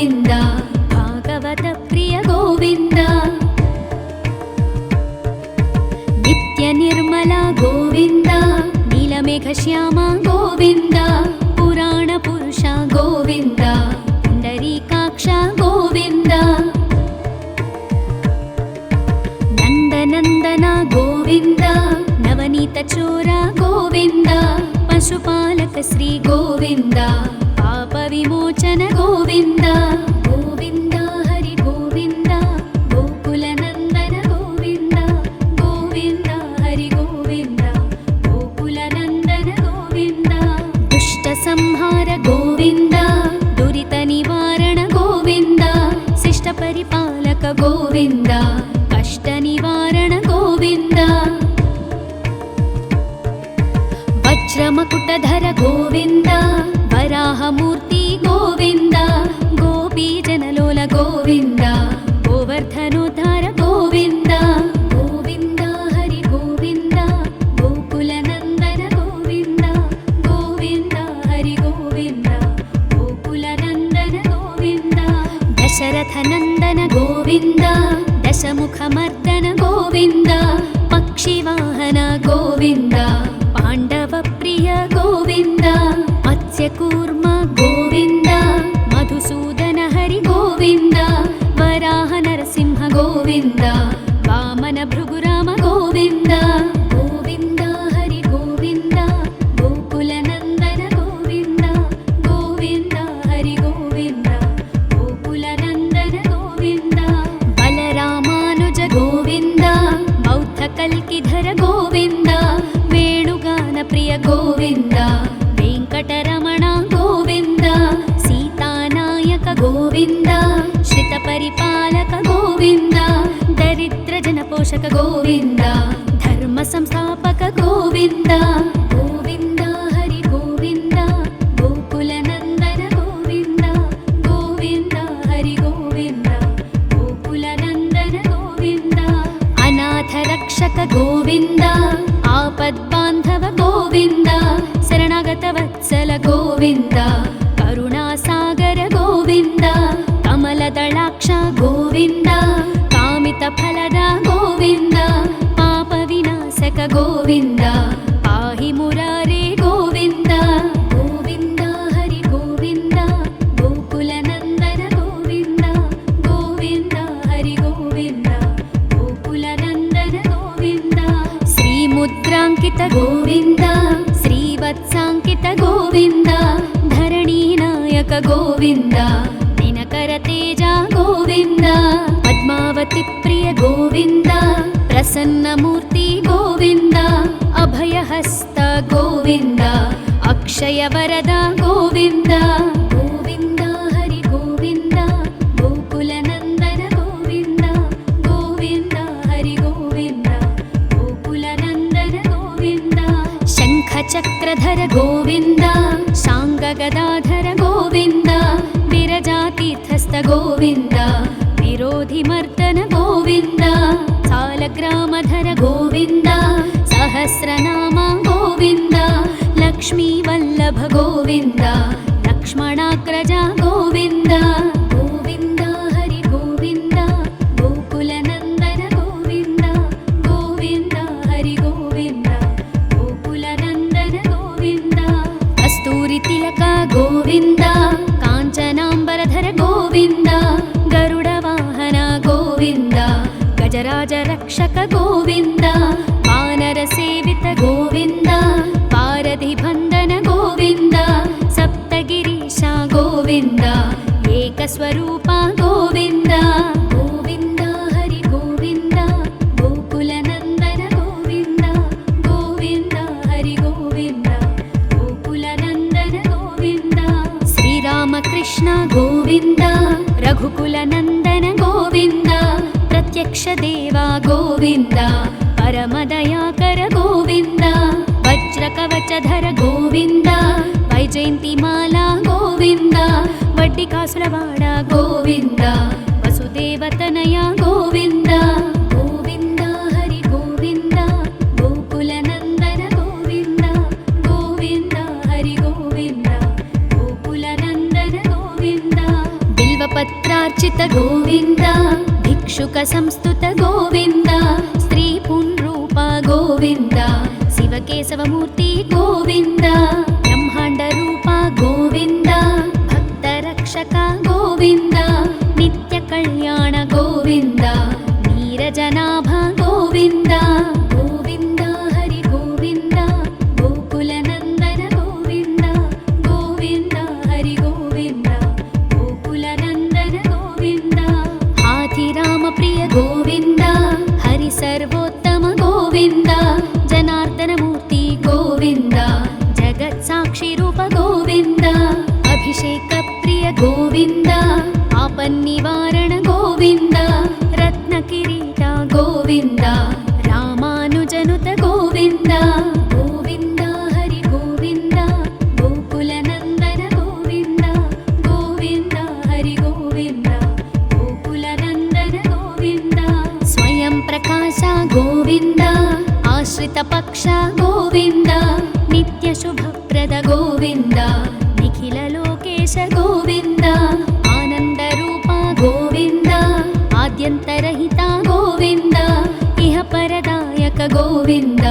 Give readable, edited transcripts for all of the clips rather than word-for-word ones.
ಗೋವಿಂದ ಭಾಗವತ ಪ್ರಿಯ ಗೋವಿಂದ ನಿತ್ಯ ನಿರ್ಮಲ ಗೋವಿಂದ ನೀಲಮೇಘ ಶ್ಯಾಮ ಗೋವಿಂದ ಪುರಾಣ ಪುರುಷ ಗೋವಿಂದ ಪುಂಡರೀಕಾಕ್ಷ ಗೋವಿಂದ ನಂದನಂದನ ಗೋವಿಂದ ನವನೀತ ಚೋರ ಗೋವಿಂದ ಪಶುಪಾಲಕ ಶ್ರೀ ಗೋವಿಂದ ಪಾಪ ವಿಮೋಚನ ಗೋವಿಂದ ಗೋವಿಂದ ಹರಿ ಗೋವಿಂದ ಗೋಕುಲ ನಂದನ ಗೋವಿಂದ ಗೋವಿಂದ ಹರಿ ಗೋವಿಂದ ಗೋಕುಲ ನಂದನ ಗೋವಿಂದ ದುಷ್ಟ ಸಂಹಾರ ಗೋವಿಂದ ದುರಿತ ನಿವಾರಣ ಗೋವಿಂದ ಶಿಷ್ಟ ಪರಿಪಾಲಕ ಗೋವಿಂದ ಕಷ್ಟ ನಿವಾರಣ ಗೋವಿಂದ ವಜ್ರಮಕುಟಧರ ಗೋವಿಂದ ವರಾಹಮೂರ್ತಿ ಗೋವಿಂದ ಗೋಪೀ ಜನಲೋಲ ಗೋವಿಂದ ಗೋವರ್ಧನೋದ್ಧಾರ ಗೋವಿಂದ ಗೋವಿಂದ ಹರಿ ಗೋವಿಂದ ಗೋಕುಲ ನಂದನ ಗೋವಿಂದ ಗೋವಿಂದ ಹರಿ ಗೋವಿಂದ ಗೋಕುಲ ನಂದನ ಗೋವಿಂದ ದಶರಥ ನಂದನ ಗೋವಿಂದ ದಶಮುಖ ಮರ್ದನ ಗೋವಿಂದ ಪಕ್ಷಿವಾಹನ ಗೋವಿಂದ ಪಾಂಡವ ಪ್ರಿಯ ಗೋವಿಂದ ಮತ್ಸ್ಯಕೂರ್ಮ ಗೋವಿಂದ ಮಧುಸೂದನ ಹರಿ ಗೋವಿಂದ ವರಾಹ ನರಸಿಂಹ ಗೋವಿಂದ ವಾಮನ ಭೃಗುರಾಮ ಗೋವಿಂದ ಗೋವಿಂದ ಹರಿ ಗೋವಿಂದ ಗೋಕುಲ ನಂದನ ಗೋವಿಂದ ಗೋವಿಂದ ಹರಿ ಗೋವಿಂದ ಗೋಕುಲ ನಂದನ ಗೋವಿಂದ ಬಲರಾಮಾನುಜ ಗೋವಿಂದ ಬೌದ್ಧ ಕಲ್ಕಿಧರ ಗೋವಿಂದ ವೇಣುಗಾನ ಪ್ರಿಯ ಗೋವಿಂದ ವೆಂಕಟರಮಣ ಗೋವಿಂದ ಸೀತಾನಾಯಕ ಗೋವಿಂದ ಶ್ರಿತ ಪರಿಪಾಲಕ ಗೋವಿಂದ ದರಿದ್ರ ಜನಪೋಷಕ ಗೋವಿಂದ ಧರ್ಮ ಸಂಸ್ಥಾಪಕ ಗೋವಿಂದ ಗೋವಿಂದ ಹರಿ ಗೋವಿಂದ ಗೋಕುಲ ನಂದನ ಗೋವಿಂದ ಗೋವಿಂದ ಹರಿ ಗೋವಿಂದ ಗೋಕುಲ ನಂದನ ಗೋವಿಂದ ಅನಾಥ ರಕ್ಷಕ ಗೋವಿಂದ ಆಪದ್ಬಾಂಧವ ಗೋವಿಂದ ಶರಣಾಗತ ವತ್ಸಲ ಗೋವಿಂದ ಕರುಣಾಸಾಗರ ಗೋವಿಂದ ಕಮಲದಳಾಕ್ಷ ಗೋವಿಂದ ಕಾಮಿತ ಫಲದ ಗೋವಿಂದ ಪಾಪ ವಿನಾಶಕ ಗೋವಿಂದ ಪಾಹಿ ಮುರಾರೇ ಗೋವಿಂದ ಗೋವಿಂದ ಹರಿ ಗೋವಿಂದ ಗೋಕುಲ ನಂದನ ಗೋವಿಂದ ಗೋವಿಂದ ಹರಿ ಗೋವಿಂದ ಗೋಕುಲ ನಂದನ ಗೋವಿಂದ ಶ್ರೀ ಮುದ್ರಾಂಕಿತ ಗೋವಿಂದ ಶ್ರೀವತ್ಸಾಂಕಿತ ಗೋವಿಂದ ಧರಣಿ ನಾಯಕ ಗೋವಿಂದ ದಿನಕರ ತೇಜ ಗೋವಿಂದ ಪದ್ಮಾವತಿ ಪ್ರಿಯ ಗೋವಿಂದ ಪ್ರಸನ್ನ ಮೂರ್ತಿ ಗೋವಿಂದ ಅಭಯಹಸ್ತ ಗೋವಿಂದ ಅಕ್ಷಯ ವರದ ಗೋವಿಂದ ಗೋವಿಂದ ಹರಿ ಗೋವಿಂದ ಗೋಕುಲ ನಂದನ ಗೋವಿಂದ ಗೋವಿಂದ ಹರಿ ಗೋವಿಂದ ಗೋಕುಲ ನಂದನ ಗೋವಿಂದ ಶಂಖ ಚಕ್ರಧರ ಗೋವಿಂದ ಶಾಂಗ ಗದಾಧರ ಗೋವಿಂದ ವಿರಜಾತೀರ್ಥಸ್ಥ ಗೋವಿಂದ ವಿರೋಧಿ ಮರ್ದನ ಗೋವಿಂದ ಸಾಲಗ್ರಾಮಧರ ಗೋವಿಂದ ಸಹಸ್ರನಾಮ ಗೋವಿಂದ ಲಕ್ಷ್ಮೀ ವಲ್ಲಭ ಗೋವಿಂದ ಲಕ್ಷ್ಮಣಾಗ್ರಜ ಗೋವಿಂದ ಗೋವಿಂದ ಹರಿ ಗೋವಿಂದ ಗೋಕುಲ ನಂದನ ಗೋವಿಂದ ಗೋವಿಂದ ಹರಿ ಗೋವಿಂದ ಗೋಕುಲ ನಂದನ ಗೋವಿಂದ ಕಸ್ತೂರಿ ತಿಲಕ ಗೋವಿಂದ ಕಾಂಚನಾಂಬರಧರ ಗೋವಿಂದ ಗರುಡ ವಾಹನ ಗೋವಿಂದ ಗಜರಾಜ ರಕ್ಷಕ ಗೋವಿಂದ ವಾನರ ಸೇವಿತ ಗೋವಿಂದ ಪಾರಧಿ ಬಂಧನ ಗೋವಿಂದ ಸಪ್ತಗಿರೀಶ ಗೋವಿಂದ ಏಕಸ್ವರೂಪ ಗೋವಿಂದ ಗೋವಿಂದ ಹರಿ ಗೋವಿಂದ ಗೋಕುಲ ನಂದನ ಗೋವಿಂದ ಗೋವಿಂದ ಹರಿ ಗೋವಿಂದ ಗೋಕುಲ ನಂದನ ಗೋವಿಂದ ಶ್ರೀರಾಮಕೃಷ್ಣ ಗೋವಿಂದ ರಘುಕುಲ ನಂದನ ಗೋವಿಂದ ಪ್ರತ್ಯಕ್ಷ ದೇವ ಗೋವಿಂದ ಪರಮದಯಾಕರ ಗೋವಿಂದ ವಜ್ರ ಕವಚಧರ ಗೋವಿಂದ ವೈಜಯಂತಿ ಮಾಲಾ ಗೋವಿಂದ ವಡ್ಡಿ ಕಾಸುರವಾಡ ಗೋವಿಂದ ವಸುದೇವತನಯ ಗೋವಿಂದ ಗೋವಿಂದ ಹರಿ ಗೋವಿಂದ ಗೋಕುಲ ನಂದನ ಗೋವಿಂದ ಗೋವಿಂದ ಹರಿ ಗೋವಿಂದ ಗೋಕುಲ ನಂದನ ಗೋವಿಂದ ಬಿಲ್ವ बिल्वपत्रार्चित गोविन्द भिक्षुकसंस्तुत गोविन्द स्त्रीपुंरूप गोविन्द शिवकेशवमूर्ति गोविन्द ब्रह्माण्डरूप गोविन्द भक्तरक्षक गोविन्द नित्यकल्याण गोविन्द नीरजनाभ गोविन्द गोविन्द हरि गोविन्द गोकुलनन्दन गोविन्द गोविन्द हरि गोविन्द गोकुलनन्दन गोविन्द हाथिरामप्रिय गोविन्द हरि सर्वोत्तम गोविन्द जनार्दनमूर्ति गोविन्द जगत्साक्षिरूप गोविन्द अभिषेकप्रिय गोविन्द आपन्निवारण गोविन्द रत्नकिरीट गोविन्द रामानुजनुत गोविन्द गोविन्द हरि गोविन्द गोकुलनन्दन गोविन्द गोविन्द हरि गोविन्द गोकुलनन्दन गोविन्द स्वयं प्रकाश गोविन्द आश्रितपक्ष गोविन्द नित्यशुभप्रद गोविन्द निखिललोकेश गोविन्द आनन्दरूप गोविन्द आद्यन्तरहिता गोविन्द इह परदायक गोविन्द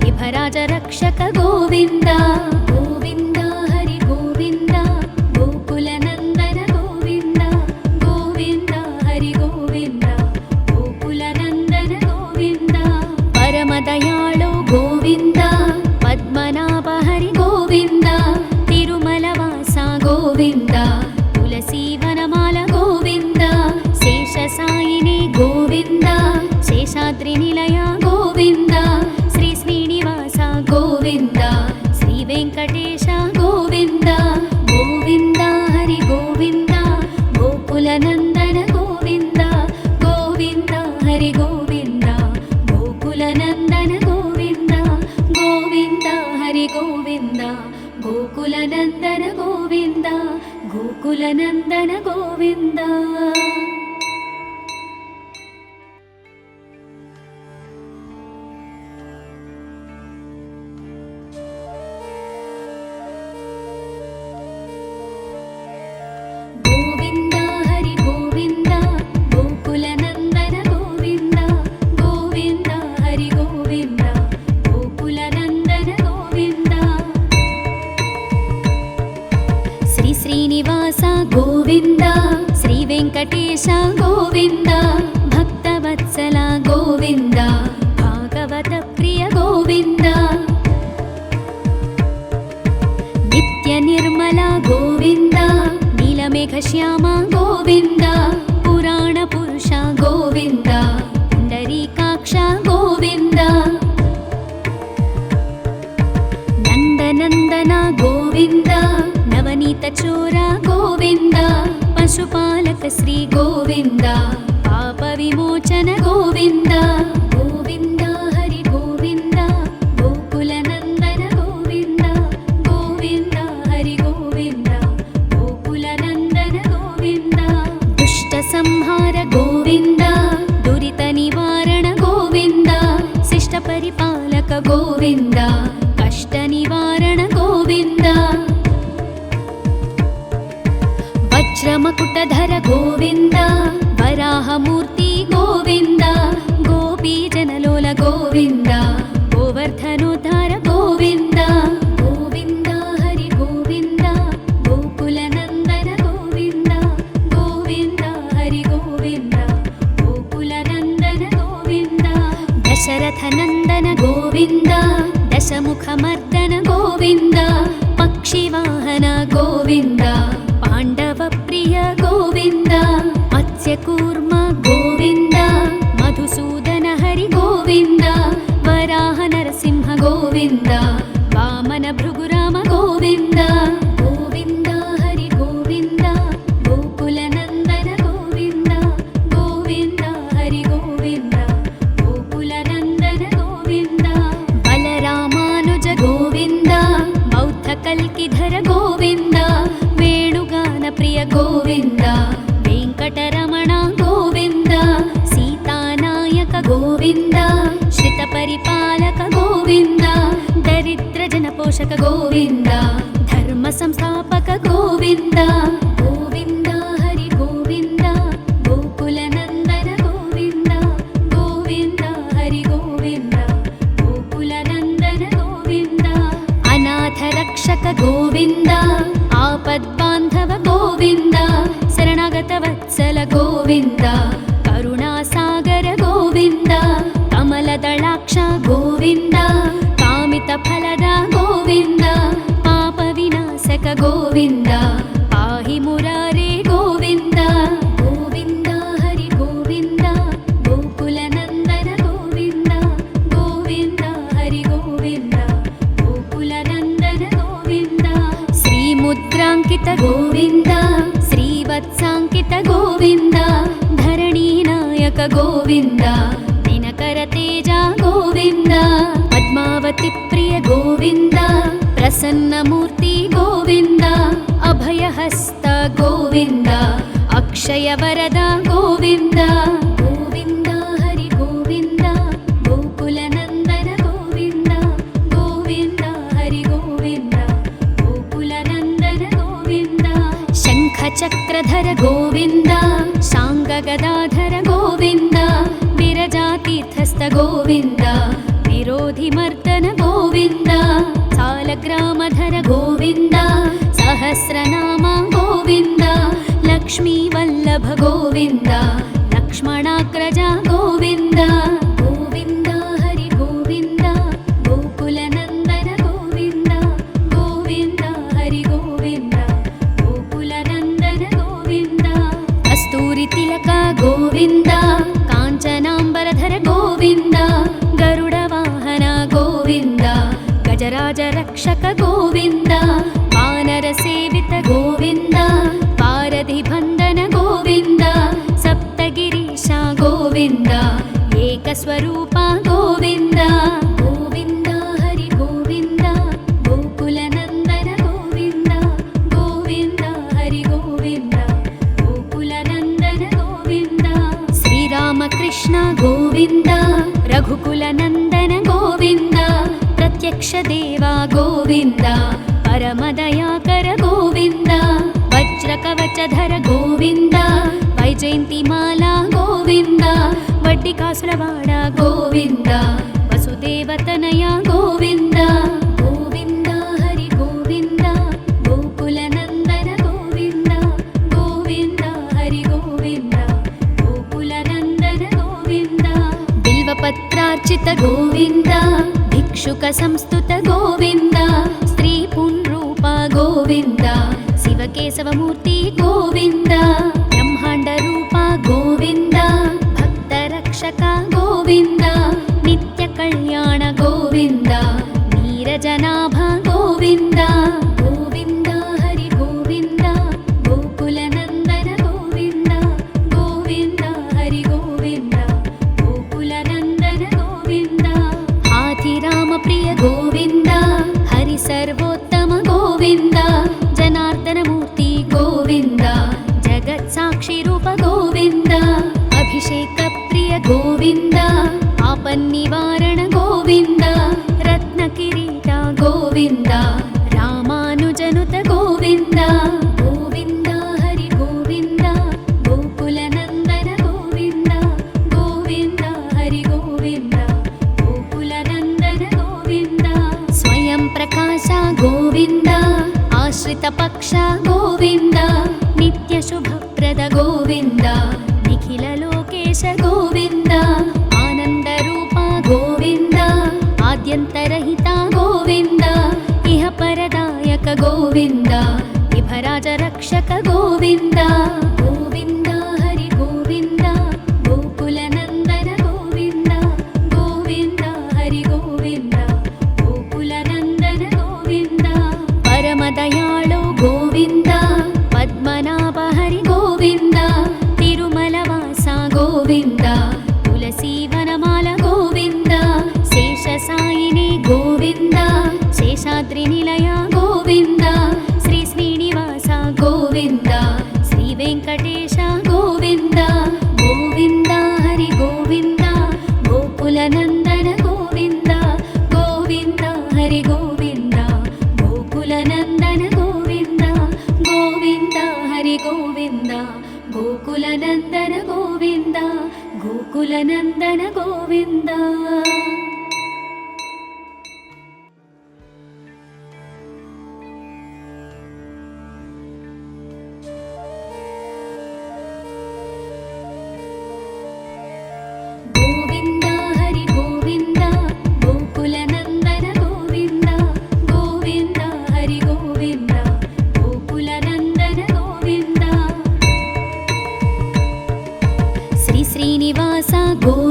विभराजरक्षक गोविन्द गोविन्द हरि गोविन्द गोकुलनन्दन गोविन्द गोविन्द हरि गोविन्द गोकुलनन्दन गोविन्द परमदयाळु गोविन्द पद्मनाभ हरि गोविन्द तिरुमलवास गोविन्द तुलसीवनमाल गोविन्द शेषसायिनी गोविन्द शेषाद्रिनिलय गोविन्द श्री श्रीनिवास गोविन्द श्रीवेङ्कटेश गोविन्द गोविन्द हरि गोविन्द गोकुलनन्दन गोविन्द गोविन्द हरि गोविन्द गोकुलनन्दन गोविन्द गोविन्द हरि गोविन्द गोकुलनन्दन गोविन्द गोकुलनन्दन गोविन्द गोविन्द हरि गोविन्द गोकुलनन्दन गोविन्द गोविन्द हरि गोविन्द गोकुलनन्दन गोविन्द श्री श्रीनिवास गोविन्द श्रीवेङ्कटेश गोविन्द भक्तवत्सल गोविन्द भागवतप्रिय गोविन्द नित्यनिर्मल गोविन्द नीलमेघश्याम गोविन्द पुराणपुरुष गोविन्द पुण्डरीकाक्ष गोविन्द नन्दनन्दन गोविन्द नवनीतचोर गोविन्द पशुपालक श्री गोविन्द पापविमोचन गोविन्द गोविन्द हरि गोविन्द गोकुलनन्दन गोविन्द गोविन्द हरि गोविन्द गोकुलनन्दन गोविन्द दुष्टसंहार गोविन्द दुरितनिवारण गोविन्द शिष्टपरिपालक गोविन्द कष्टनिवारण गोविन्द वज्रमकुटधर गोविन्द वराहमूर्ति गोविन्द गोपीजनलोल गोविन्द गोवर्धनोद्धार गोविन्द गोविन्द हरि गोविन्द गोकुलनन्दन गोविन्द गोविन्द हरि गोविन्द गोकुलनन्दन गोविन्द दशरथनन्दन गोविन्द दशमुखमर्दन गोविन्द पक्षिवाहन गोविन्द पाण्डवप्रिय गोविन्द मत्स्यकूर्म गोविन्द मधुसूदन हरि गोविन्द वराह नरसिंह गोविन्द वामन भृगुराम गोविन्द गोविन्द हरि गोविन्द गोकुलनन्दन गोविन्द गोविन्द हरि गोविन्द गोकुलनन्दन गोविन्द बलरामानुज गोविन्द बौद्धकल्किधर गोविन्द वेणुगानप्रिय गोविन्द वेङ्कटरमण गोविन्द सीतानायक गोविन्द श्रितपरिपालक गोविन्द दरिद्रजनपोषक गोविन्द धर्मसंस्थापक गोविन्द गोविन्द हरि गोविन्द ಗೋವಿಂದ ಕರುಣಾಸಾಗರ ಗೋವಿಂದ ಕಮಲದಳಾಕ್ಷ ಗೋವಿಂದ ಕಾಮಿತ ಫಲದ ಗೋವಿಂದ ಪಾಪ ವಿನಾಶಕ ಗೋವಿಂದ ಪಾಹಿ ಮುರಾರೇ ಗೋವಿಂದ ಗೋವಿಂದ ಹರಿ ಗೋವಿಂದ ಗೋಕುಲ ನಂದನ ಗೋವಿಂದ ಗೋವಿಂದ ಹರಿ ಗೋವಿಂದ ಗೋಕುಲ ನಂದನ ಗೋವಿಂದ ಶ್ರೀ ಮುದ್ರಾಂಕಿತ ಗೋವಿಂದ ಶ್ರೀವತ್ಸಾಂಕಿತ ಗೋವಿಂದ ಧರಣಿ ನಾಯಕ ಗೋವಿಂದ ದಿನಕರ ತೇಜ ಗೋವಿಂದ ಪದ್ಮಾವತಿ ಪ್ರಿಯ ಗೋವಿಂದ ಪ್ರಸನ್ನ ಮೂರ್ತಿ ಗೋವಿಂದ ಅಭಯಹಸ್ತ ಗೋವಿಂದ ಅಕ್ಷಯ ವರದ ಗೋವಿಂದ ಗೋವಿಂದ ಹರಿ ಗೋವಿಂದ ಗೋಕುಲ ನಂದನ ಗೋವಿಂದ ಗೋವಿಂದ ಹರಿ ಗೋವಿಂದ ಗೋಕುಲ ನಂದನ ಗೋವಿಂದ ಶಂಖ ಚಕ್ರಧರ ಗೋವಿಂದ ಶಾಂಗ ಗದಾಧರ ಗೋವಿಂದ ವಿರಜಾತೀರ್ಥಸ್ಥ ಗೋವಿಂದ ವಿರೋಧಿ ಮರ್ದನ ಗೋವಿಂದ ಸಾಲಗ್ರಾಮಧರ ಗೋವಿಂದ ಸಹಸ್ರನಾಮ ಗೋವಿಂದ ಲಕ್ಷ್ಮೀ ವಲ್ಲಭ ಗೋವಿಂದ ಲಕ್ಷ್ಮಣಾಗ್ರಜ ಗೋವಿಂದ ಗೋವಿಂದ ಹರಿ ಗೋವಿಂದ ಗೋಕುಲ ನಂದನ ಗೋವಿಂದ ಗೋವಿಂದ ಹರಿ ಗೋವಿಂದ ಗೋಕುಲ ನಂದನ ಗೋವಿಂದ ಕಸ್ತೂರಿ ತಿಲಕ ಗೋವಿಂದ ಕಾಂಚನಾಂಬರಧರ ಗೋವಿಂದ ಗರುಡ ವಾಹನ ಗೋವಿಂದ ಗಜರಾಜ ರಕ್ಷಕ ಗೋವಿಂದ ವಾನರ ಸೇವಿತ ಗೋವಿಂದ ಪಾರಧಿ ಬಂಧನ ಗೋವಿಂದ ಸಪ್ತಗಿರೀಶ ಗೋವಿಂದ ಏಕಸ್ವರೂಪ ಗೋವಿಂದ ಗೋವಿಂದ ಹರಿ ಗೋವಿಂದ ಗೋಕುಲ ನಂದನ ಗೋವಿಂದ ಗೋವಿಂದ ಹರಿ ಗೋವಿಂದ ಗೋಕುಲ ನಂದನ ಗೋವಿಂದ ಶ್ರೀರಾಮಕೃಷ್ಣ ಗೋವಿಂದ ರಘುಕುಲ ನಂದನ ಗೋವಿಂದ ಪ್ರತ್ಯಕ್ಷ ದೇವ ಗೋವಿಂದ ಪರಮದಯಾಕರ ಗೋವಿಂದ ವಜ್ರ ಕವಚಧರ ಗೋವಿಂದ ವೈಜಯಂತಿ ಮಾಲಾ ಗೋವಿಂದ ವಡ್ಡಿ ಕಾಸುರವಾಡ ಗೋವಿಂದ ವಸುದೇವತನಯ ಗೋವಿಂದ ಗೋವಿಂದ ಹರಿ ಗೋವಿಂದ ಗೋಕುಲ ನಂದನ ಗೋವಿಂದ ಗೋವಿಂದ ಹರಿ ಗೋವಿಂದ ಗೋಕುಲ ನಂದನ ಗೋವಿಂದ ಬಿಲ್ವಪತ್ರಾರ್ಚಿತ ಗೋವಿಂದ ಭಿಕ್ಷುಕ ಸಂಸ್ತುತ ಗೋವಿಂದ ಸ್ತ್ರೀ ಪುಂರೂಪ ಗೋವಿಂದ ಶಿವಕೇಶವ ಮೂರ್ತಿ ಗೋವಿಂದ ಬ್ರಹ್ಮಾಂಡ ರೂಪ ಗೋವಿಂದ ಭಕ್ತ ರಕ್ಷಕ ಗೋವಿಂದ ನಿತ್ಯ ಕಲ್ಯಾಣ ಗೋವಿಂದ ನೀರಜನಾಭ ಗೋವಿಂದ ಗೋವಿಂದ ಹರಿ ಗೋವಿಂದ ಗೋಕುಲ ನಂದನ ಗೋವಿಂದ ಗೋವಿಂದ ಹರಿ ಗೋವಿಂದ ಗೋಕುಲ ನಂದನ ಗೋವಿಂದ ಹಾಥಿರಾಮ ಪ್ರಿಯ ಗೋವಿಂದ ಹರಿ ಸರ್ವೋತ್ತಮ ಗೋವಿಂದ ಜನಾರ್ದನ ಮೂರ್ತಿ ಗೋವಿಂದ ಜಗತ್ ಸಾಕ್ಷಿ ರೂಪ ಗೋವಿಂದ ಅಭಿಷೇಕ ಪ್ರಿಯ ಗೋವಿಂದ ಆಪನ್ನಿವಾರಣ ಗೋವಿಂದ ರತ್ನ ಕಿರೀಟ ಗೋವಿಂದ ರಾಮಾನುಜನುತ ಗೋವಿಂದ ಗೋವಿಂದ ಹರಿ ಗೋವಿಂದ ಗೋಕುಲ ನಂದನ ಗೋವಿಂದ ಗೋವಿಂದ ಹರಿ ಗೋವಿಂದ ಗೋಕುಲ ನಂದನ ಗೋವಿಂದ ಸ್ವಯಂ ಪ್ರಕಾಶ ಗೋವಿಂದ ಆಶ್ರಿತ ಪಕ್ಷ ಗೋವಿಂದ ನಿತ್ಯ ಶುಭಪ್ರದ ಗೋವಿಂದ ನಿಖಿಲ ಲೋಕೇಶ ಗೋವಿಂದ ಆನಂದ ರೂಪ ಗೋವಿಂದ ಆದ್ಯಂತರಹಿತ ಗೋವಿಂದ ಇಹ ಪರದಾಯಕ ಗೋವಿಂದ ಇಭರಾಜ ರಕ್ಷಕ ಗೋವಿಂದ ಗೋವಿಂದ ಹರಿ ಗೋವಿಂದ ಗೋಕುಲ ನಂದನ ಗೋವಿಂದ ಗೋವಿಂದ ಹರಿ ಗೋವಿಂದ ಗೋಕುಲ ನಂದನ ಗೋವಿಂದ ಪರಮ ದಯಾಳು ಗೋವಿಂದ ಪದ್ಮನಾಭ ಹರಿ ಗೋವಿಂದ ತಿರುಮಲ ವಾಸ ಗೋವಿಂದ ತುಳಸಿ ವನಮಾಲ ಗೋವಿಂದ ಶೇಷ ಸಾಯಿನಿ ಗೋವಿಂದ ಶೇಷಾದ್ರಿ ನಿಲಯ ಗೋವಿಂದ ಶ್ರೀ ಶ್ರೀನಿವಾಸ ಗೋವಿಂದ ಶ್ರೀ ವೆಂಕಟೇಶ ಗೋವಿಂದ ಗೋವಿಂದ ಹರಿ ಗೋವಿಂದ ಗೋಕುಲ ನಂದನ ಗೋವಿಂದ ಗೋವಿಂದ ಹರಿ ಗೋವಿಂದ ಗೋಕುಲ ನಂದನ ಗೋವಿಂದ ಗೋವಿಂದ ಹರಿ ಗೋವಿಂದ ಗೋಕುಲ ನಂದನ ಗೋವಿಂದ ಗೋಕುಲ ನಂದನ ಗೋವಿಂದ.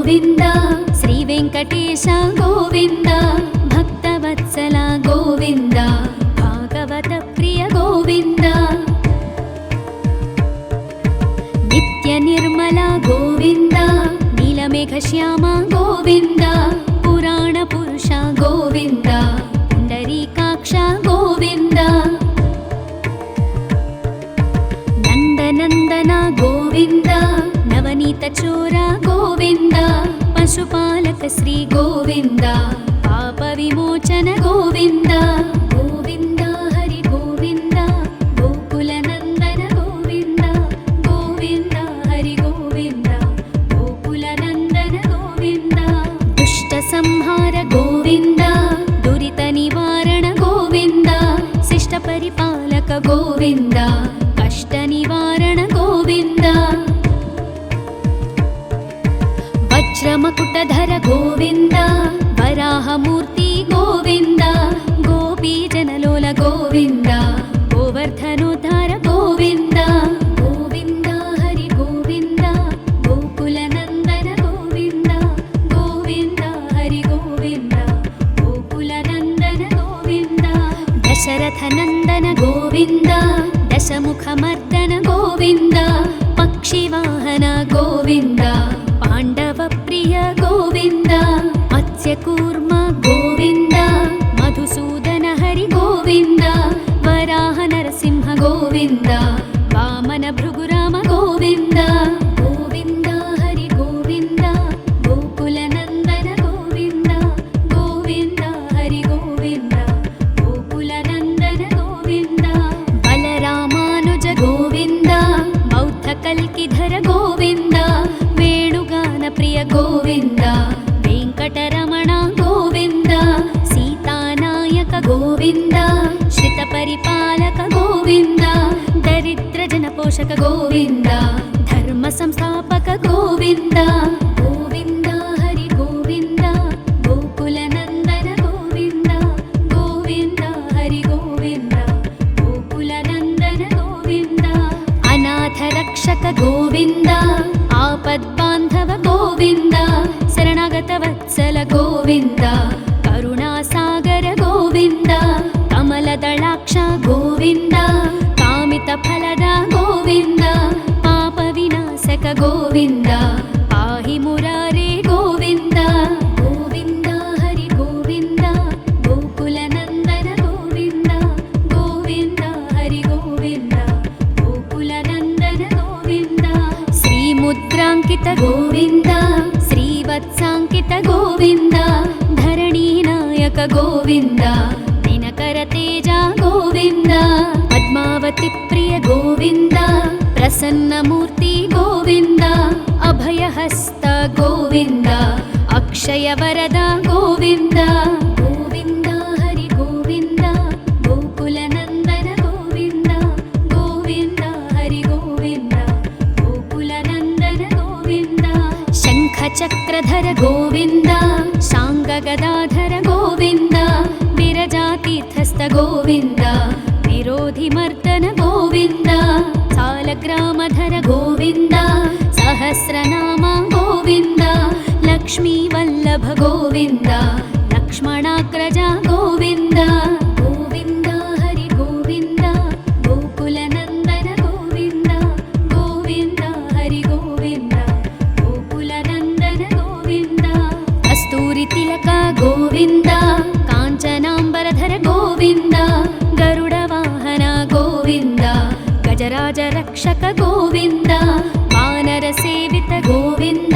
गोविन्द श्रीवेङ्कटेश गोविन्द भक्तवत्सल गोविन्द भागवतप्रिय गोविन्द नित्यनिर्मल गोविन्द नीलमेघश्याम गोविन्द पुराणपुरुष गोविन्द पुण्डरीकाक्ष गोविन्द नन्दनन्दन गोविन्द नवनीतचोर गोविन्द पशुपालक श्री गोविन्द पापविमोचन गोविन्द गोविन्द हरि गोविन्द गोकुलनन्दन गोविन्द गोविन्द हरि गोविन्द गोकुलनन्दन गोविन्द दुष्टसंहार गोविन्द दुरितनिवारण गोविन्द शिष्टपरिपालक गोविन्द कष्टनिवारण गोविन्द वज्रमकुटधर गोविन्द वराहमूर्ति गोविन्द गोपीजनलोल गोविन्द गोवर्धनोद्धार गोविन्द गोविन्द हरि गोविन्द गोकुलनन्दन गोविन्द गोविन्द हरि गोविन्द गोकुलनन्दन गोविन्द दशरथनन्दन गोविन्द दशमुखमर्दन गोविन्द पक्षिवाहन गोविन्द पाण्डवप्रिय गोविन्द मत्स्यकूर्म गोविन्द मधुसूदन हरि गोविन्द वराह नरसिंह गोविन्द वामन भृगुराम गोविन्द गोविन्द हरि गोविन्द गोकुलनन्दन गोविन्द गोविन्द हरि गोविन्द गोकुलनन्दन गोविन्द बलरामानुज गोविन्द बौद्धकल्किधर गोविन्द वेणुगानप्रिय गोविन्द वेङ्कटरमण गोविन्द सीतानायक गोविन्द श्रितपरिपालक गोविन्द दरिद्रजनपोषक गोविन्द धर्मसंस्थापक गोविन्द गोविन्द हरि गोविन्द गोकुलनन्दन गोविन्द गोविन्द हरि गोविन्द गोकुलनन्दन गोविन्द अनाथरक्षक गोविन्द आपद्बान्धव गोविन्द शरणागतवत्सल गोविन्द करुणासागर गोविन्द कमलदलाक्ष गोविन्द कामितफलद गोविन्द पापविनाशक गोविन्द पाहि मुरारे गोविन्द गोविन्द हरि गोविन्द गोकुलनन्दन गोविन्द गोविन्द हरि गोविन्द गोकुलनन्दन गोविन्द श्रीमुद्राङ्कित गोविन्द श्रीवत्साङ्कित गोविन्द धरणीनायक गोविन्द दिनकरतेज गोविन्द पद्मावती प्रिय गोविन्द प्रसन्नमूर्ति गोविन्द अभयहस्त गोविन्द अक्षयवरद गोविन्द गोविन्द हरि गोविन्द गोकुलनन्दन गोविन्द गोविन्द हरि गोविन्द गोकुलनन्दन गोविन्द शङ्खचक्रधर गोविन्द शाङ्गगदाधर गोविन्द विरजातीर्थस्थ गोविन्द विरोधिमर्दन गोविन्द सालग्रामधर गोविन्द सहस्रनाम गोविन्द लक्ष्मीवल्लभ गोविन्द लक्ष्मणाग्रज गोविन्द गोविन्द हरि गोविन्द गोकुलनन्दन गोविन्द गोविन्द हरि गोविन्द गोकुलनन्दन गोविन्द कस्तूरितिलक गोविन्द काञ्चनाम्बरधर गोविन्द गरुडवाहन गोविन्द गजराजरक्षक गोविन्द वानरसेवित गोविन्द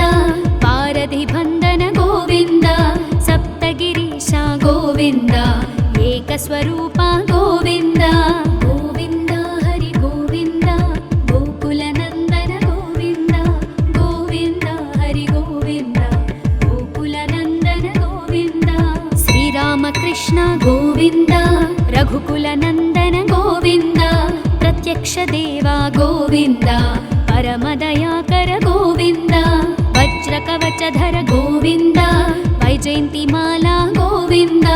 पारधिबन्धन गोविन्द सप्तगिरीश गोविन्द एकस्वरूप गोविन्द गोविन्द हरि गोविन्द गोकुलनन्दन गोविन्द गोविन्द हरि गोविन्द गोकुलनन्दन गोविन्द श्रीरामकृष्ण गोविन्द रघुकुलनन्दन गोविन्द प्रत्यक्ष देवा गोविन्द परमदयाकर गोविन्द वज्रकवचधर गोविन्द वैजयन्तिमाला गोविन्द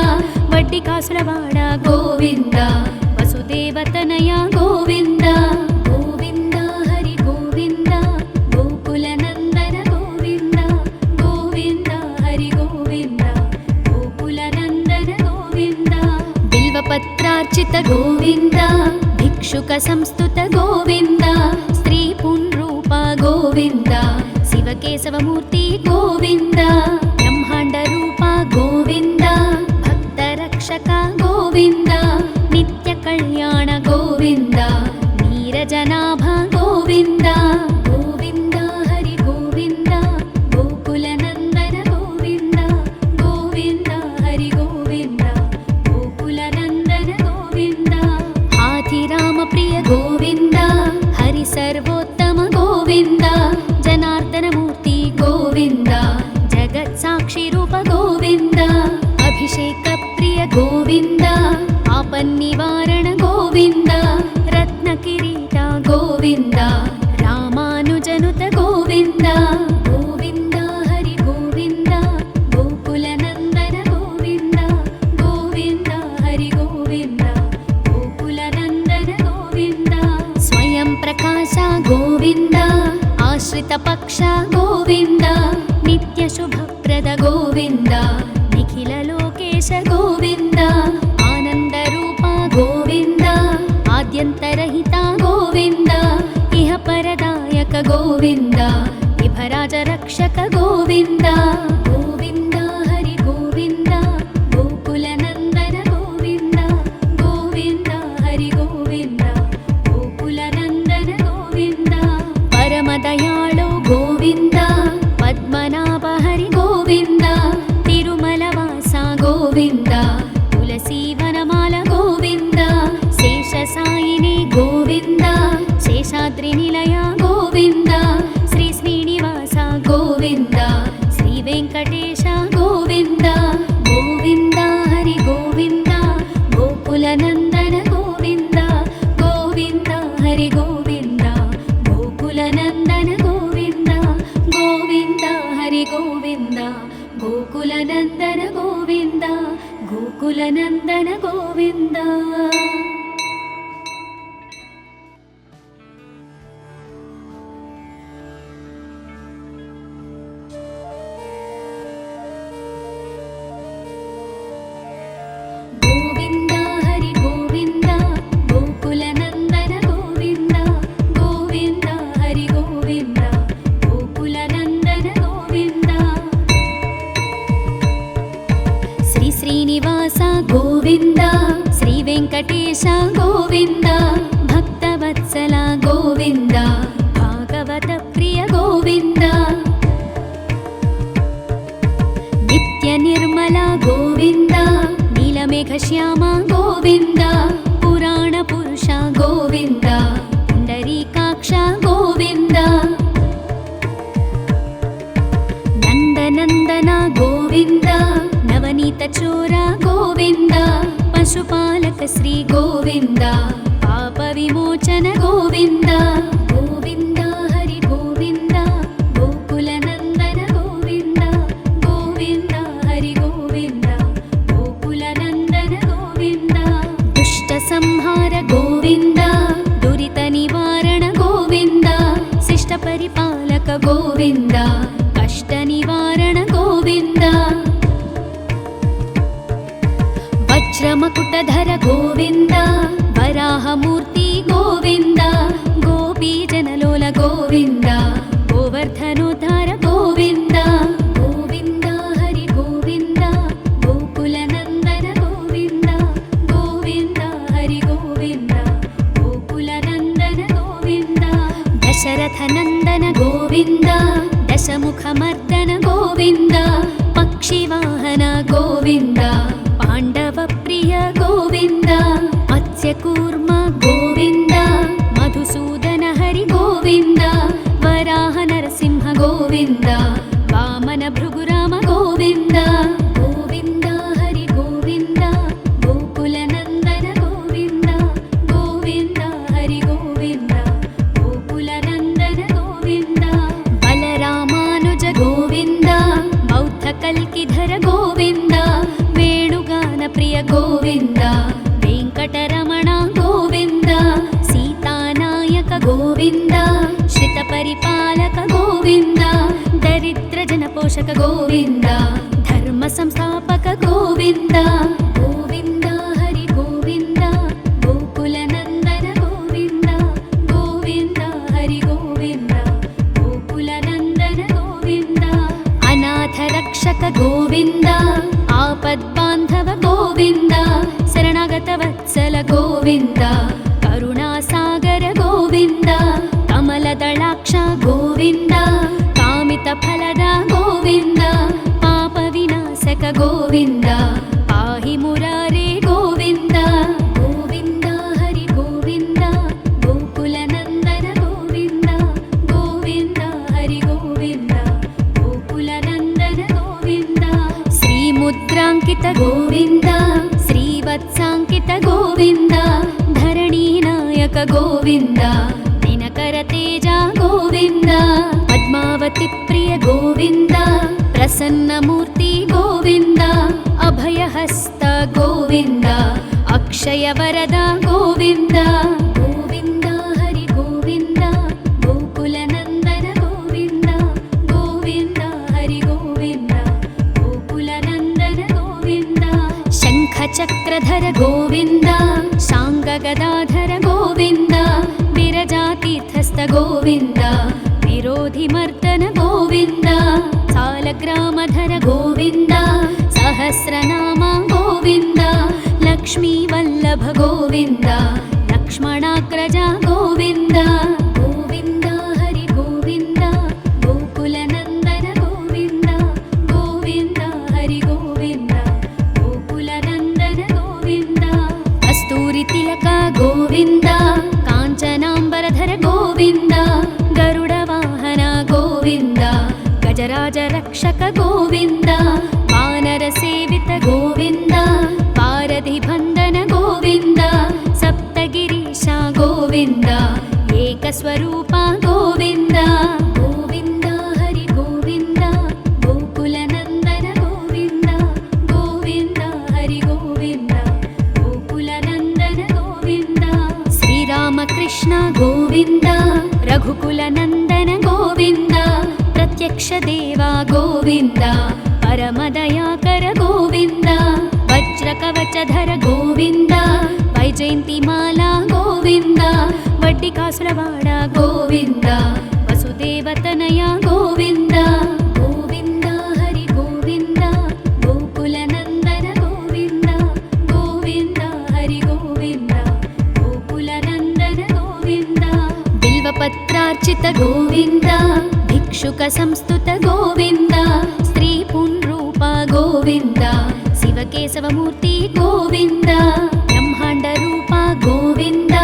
वड्डिकासुरवाड गोविन्द वसुदेवतनय गोविन्द गोविन्द हरि गोविन्द गोकुलनन्दन गोविन्द गोविन्द भिक्षुक गोविन्द भिक्षुक संस्तुत गोविन्द स्त्री पुंरूप गोविन्द शिवकेशवमूर्ति गोविन्द ब्रह्मांड रूप गोविन्द भक्तरक्षक गोविन्द नित्य कल्याण गोविन्द नीरजनाभ गोविन्द गोविन्द हरि गोविन्द गोकुलनन्दन गोविन्द गोविन्द हरि गोविन्द गोकुलनन्दन गोविन्द हाथिराम प्रिय गोविन्द हरि सर्वोत्तम गोविन्द जनार्दन मूर्ति गोविन्द जगत्साक्षि रूप गोविन्द अभिषेक प्रिय गोविन्द आपन्निवारण गोविन्द रत्नकिरीट गोविन्द रामानुजनुत गोविन्द गोविन्द हरि गोविन्द गोकुलनन्दन गोविन्द गोविन्द हरि गोविन्द गोकुलनन्दन गोविन्द स्वयं प्रकाश गोविन्द आश्रित पक्ष गोविन्द नित्य शुभप्रद गोविन्द निखिल लोकेश गोविन्द आनंद रूप गोविन्द आद्यन्तरहित गोविन्द इह परदायक गोविन्द इभराज रक्षक गोविन्द गोविन्द हरि गोविन्द गोकुलनन्दन गोविन्द गोविन्द हरि गोविन्द गोकुलनन्दन गोविन्द परमदयाळु गोविन्द पद्मनाभ हरि गोविन्द तिरुमलवास गोविन्द तुलसीवनमाल गोविन्द शेषसायिनी गोविन्द शेषाद्रिनिलय गोविन्द श्री श्रीनिवास गोविन्द श्री वेङ्कटेश गोविन्द गोविन्द हरि गोविन्द गोकुलनन्दन गोविन्द गोविन्द हरि गोविन्द गोकुलनन्दन गोविन्द गोविन्द हरि गोविन्द गोकुलनन्दन गोविन्द गोकुलनन्दन गोविन्द गोविन्द हरि गोविन्द गोकुलनन्दन गोविन्द गोविन्द हरि गोविन्द गोकुलनन्दन गोविन्द श्री श्रीनिवास गोविन्द श्री वेङ्कटेश गोविन्द भक्तवत्सल गोविन्द भागवत प्रिय गोविन्द नित्य निर्मल गोविन्द नीलमेघश्याम गोविन्द पुराण पुरुष गोविन्द पुण्डरीकाक्ष गोविन्द नन्दनन्दन गोविन्द नवनीत चोर गोविन्द पशुपालक श्री गोविन्द पाप विमोचन गोविन्द गोविन्द हरि गोविन्द गोकुलनन्दन गोविन्द गोविन्द हरि गोविन्द गोकुलनन्दन गोविन्द दुष्ट संहार गोविन्द दुरित निवारण गोविन्द शिष्ट परिपालक गोविन्द कष्ट निवारण गोविन्द वज्रमकुटधर गोविन्द वराहमूर्ति गोविन्द गोपीजनलोल गोविन्द गोवर्धनोद्धार गोविन्द गोविन्द हरि गोविन्द गोकुलनन्दन गोविन्द गोविन्द हरि गोविन्द गोकुलनन्दन गोविन्द दशरथनन्दन गोविन्द दशमुखमर्दन गोविन्द पक्षिवाहन गोविन्द पाण्डवप्रिय गोविन्द मत्स्यकूर्म गोविन्द मधुसूदन हरि गोविन्द वराह नरसिंह गोविन्द वामन भृगुराम गोविन्द गोविन्द हरि गोविन्द गोकुलनन्दन गोविन्द गोविन्द हरि गोविन्द गोकुलनन्दन गोविन्द बलरामानुज गोविन्द बौद्धकल्किधर गोविन्द वेणुगान प्रिय गोविन्द वेङ्कटरमण गोविन्द सीतानायक गोविन्द श्रितपरिपालक गोविन्द दरिद्रजनपोषक गोविन्द धर्म संस्थापक गोविन्द गोविन्द हरि गोविन्द ಗೋವಿಂದ ಆಪದ್ಬಾಂಧವ ಗೋವಿಂದ ಶರಣಾಗತ ವತ್ಸಲ ಗೋವಿಂದ ಕರುಣಾಸಾಗರ ಗೋವಿಂದ ಕಮಲದಳಾಕ್ಷ ಗೋವಿಂದ ಕಾಮಿತ ಫಲದ ಗೋವಿಂದ ಪಾಪ ವಿನಾಶಕ ಗೋವಿಂದ ಪಾಹಿ ಮುರಾರೇ ಗೋವಿಂದ ಗೋವಿಂದ ಹರಿ ಗೋವಿಂದ ಗೋಕುಲ ನಂದನ ಗೋವಿಂದ ಗೋವಿಂದ ಹರಿ ಗೋವಿಂದ ಗೋಕುಲ ನಂದನ ಗೋವಿಂದ ಶ್ರೀ ಮುದ್ರಾಂಕಿತ ಗೋವಿಂದ ಶ್ರೀವತ್ಸಾಂಕಿತ ಗೋವಿಂದ ಧರಣಿ ನಾಯಕ ಗೋವಿಂದ ದಿನಕರ ತೇಜ ಗೋವಿಂದ ಪದ್ಮಾವತಿ ಪ್ರಿಯ ಗೋವಿಂದ ಪ್ರಸನ್ನ ಮೂರ್ತಿ ಗೋವಿಂದ ಅಭಯಹಸ್ತ ಗೋವಿಂದ ಅಕ್ಷಯ ವರದ ಗೋವಿಂದ ಗೋವಿಂದ ಹರಿ ಗೋವಿಂದ ಗೋಕುಲ ನಂದನ ಗೋವಿಂದ ಗೋವಿಂದ ಹರಿ ಗೋವಿಂದ ಗೋಕುಲ ನಂದನ ಗೋವಿಂದ ಶಂಖ ಚಕ್ರಧರ ಗೋವಿಂದ ಶಾಂಗ ಗದಾಧರ ಗೋವಿಂದ ವಿರಜಾತೀರ್ಥಸ್ಥ ಗೋವಿಂದ ವಿರೋಧಿ ಮರ್ದನ ಗೋವಿಂದ ಸಾಲಗ್ರಾಮಧರ ಗೋವಿಂದ ಸಹಸ್ರನಾಮ ಗೋವಿಂದ ಲಕ್ಷ್ಮೀ ವಲ್ಲಭ ಗೋವಿಂದ ಲಕ್ಷ್ಮಣಾಗ್ರಜ ಗೋವಿಂದ ಗೋವಿಂದ ಹರಿ ಗೋವಿಂದ ಗೋಕುಲ ನಂದನ ಗೋವಿಂದ ಗೋವಿಂದ ಹರಿ ಗೋವಿಂದ ಗೋಕುಲ ನಂದನ ಗೋವಿಂದ ಕಸ್ತೂರಿ ತಿಲಕ ಗೋವಿಂದ ಕಾಂಚನಾಂಬರಧರ ಗೋವಿಂದ ಗರುಡ ವಾಹನ ಗೋವಿಂದ ಗಜರಾಜ ರಕ್ಷಕ ಗೋವಿಂದ ವಾನರ ಸೇವಿತ ಗೋವಿಂದ ಪಾರಧಿ ಬಂಧನ ಗೋವಿಂದ ಸಪ್ತಗಿರೀಶ ಗೋವಿಂದ ಏಕಸ್ವರೂಪ ಗೋವಿಂದ ಗೋವಿಂದ ಹರಿ ಗೋವಿಂದ ಗೋಕುಲ ನಂದನ ಗೋವಿಂದ ಗೋವಿಂದ ಹರಿ ಗೋವಿಂದ ಗೋಕುಲ ನಂದನ ಗೋವಿಂದ ಶ್ರೀರಾಮಕೃಷ್ಣ ಗೋವಿಂದ ರಘುಕುಲ ನಂದನ ಗೋವಿಂದ ಪ್ರತ್ಯಕ್ಷ ದೇವ ಗೋವಿಂದ ಪರಮದಯಾಕರ ಗೋವಿಂದ ವಜ್ರ ಕವಚಧರ ಗೋವಿಂದ ವೈಜಯಂತಿ ಮಾಲಾ ಗೋವಿಂದ ವಡ್ಡಿಕಾಸುರವಾಡ ಗೋವಿಂದ ವಸುದೇವತನಯ ಗೋವಿಂದ ಗೋವಿಂದ ಹರಿ ಗೋವಿಂದ ಗೋಕುಲ ನಂದನ ಗೋವಿಂದ ಗೋವಿಂದ ಹರಿ ಗೋವಿಂದ ಗೋಕುಲ ನಂದನ ಗೋವಿಂದ ಬಿಲ್ವಪತ್ರಾರ್ಚಿತ ಗೋವಿಂದ ಭಿಕ್ಷುಕ ಸಂಸ್ತುತ ಗೋವಿಂದ ಸ್ತ್ರೀ ಪುಂರೂಪ ಗೋವಿಂದ ಶಿವಕೇಶವ ಮೂರ್ತಿ ಗೋವಿಂದ ಬ್ರಹ್ಮಾಂಡ ರೂಪ ಗೋವಿಂದ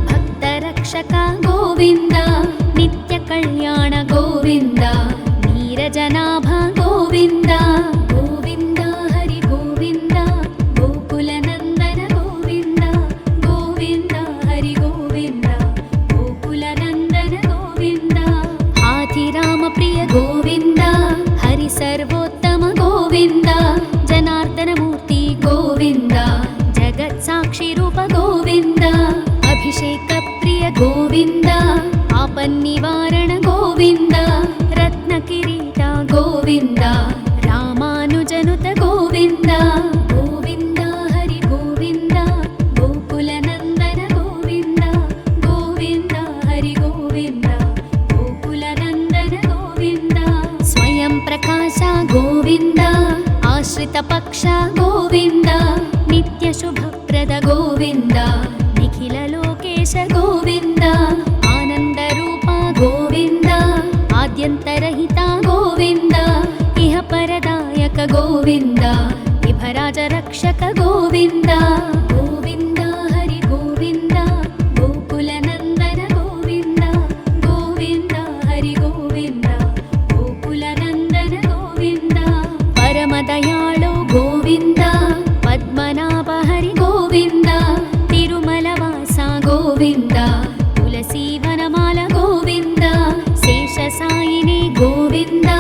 ಭಕ್ತ ರಕ್ಷಕ ಗೋವಿಂದ ನಿತ್ಯ ಕಲ್ಯಾಣ ಗೋವಿಂದ ನೀರಜನಾಭ ಗೋವಿಂದ ಗೋವಿಂದ ಹರಿ ಗೋವಿಂದ ಗೋಕುಲ ನಂದನ ಗೋವಿಂದ ಗೋವಿಂದ ಹರಿ ಗೋವಿಂದ ಗೋಕುಲ ನಂದನ ಗೋವಿಂದ ಹಾಥಿರಾಮ ಪ್ರಿಯ ಗೋವಿಂದ ಹರಿ ಸರ್ವೋತ್ತಮ ಗೋವಿಂದ ಜನಾರ್ದನ ಮೂರ್ತಿ ಗೋವಿಂದ ಜಗತ್ ಸಾಕ್ಷಿ ರೂಪ ಗೋವಿಂದ ಅಭಿಷೇಕ ಪ್ರಿಯ ಗೋವಿಂದ ಆಪನ್ನಿವಾರಣ ಗೋವಿಂದ ರತ್ನ ಕಿರೀಟ ಗೋವಿಂದ ರಾಮಾನುಜನುತ ಗೋವಿಂದ ಗೋವಿಂದ ಹರಿ ಗೋವಿಂದ ಗೋಕುಲ ನಂದನ ಗೋವಿಂದ ಗೋವಿಂದ ಹರಿ ಗೋವಿಂದ ಗೋಕುಲ ನಂದನ ಗೋವಿಂದ ಸ್ವಯಂ ಪ್ರಕಾಶ ಗೋವಿಂದ ಆಶ್ರಿತ ಪಕ್ಷ ಗೋವಿಂದ ನಿತ್ಯ ಶುಭಪ್ರದ ಗೋವಿಂದ ನಿಖಿಲ ಲೋಕೇಶ ಗೋವಿಂದ ಆನಂದ ರೂಪ ಗೋವಿಂದ ಆದ್ಯಂತರಹಿತ ಗೋವಿಂದ ಇಹ ಪರದಾಯಕ ಗೋವಿಂದ ವಿಭರಾಜ ರಕ್ಷಕ ಗೋವಿಂದ ಗೋವಿಂದ ಹರಿ ಗೋವಿಂದ ಗೋಕುಲ ನಂದನ ಗೋವಿಂದ ಗೋವಿಂದ ಹರಿ ಗೋವಿಂದ ಗೋಕುಲ ನಂದನ ಗೋವಿಂದ ಪರಮ ದಯಾಳು ಗೋವಿಂದ ಪದ್ಮನಾಭ ಹರಿ ಗೋವಿಂದ ತಿರುಮಲವಾಸ ಗೋವಿಂದ ತುಳಸಿ ವನಮಾಲ ಗೋವಿಂದ ಶೇಷ ಸಾಯಿನಿ ಗೋವಿಂದ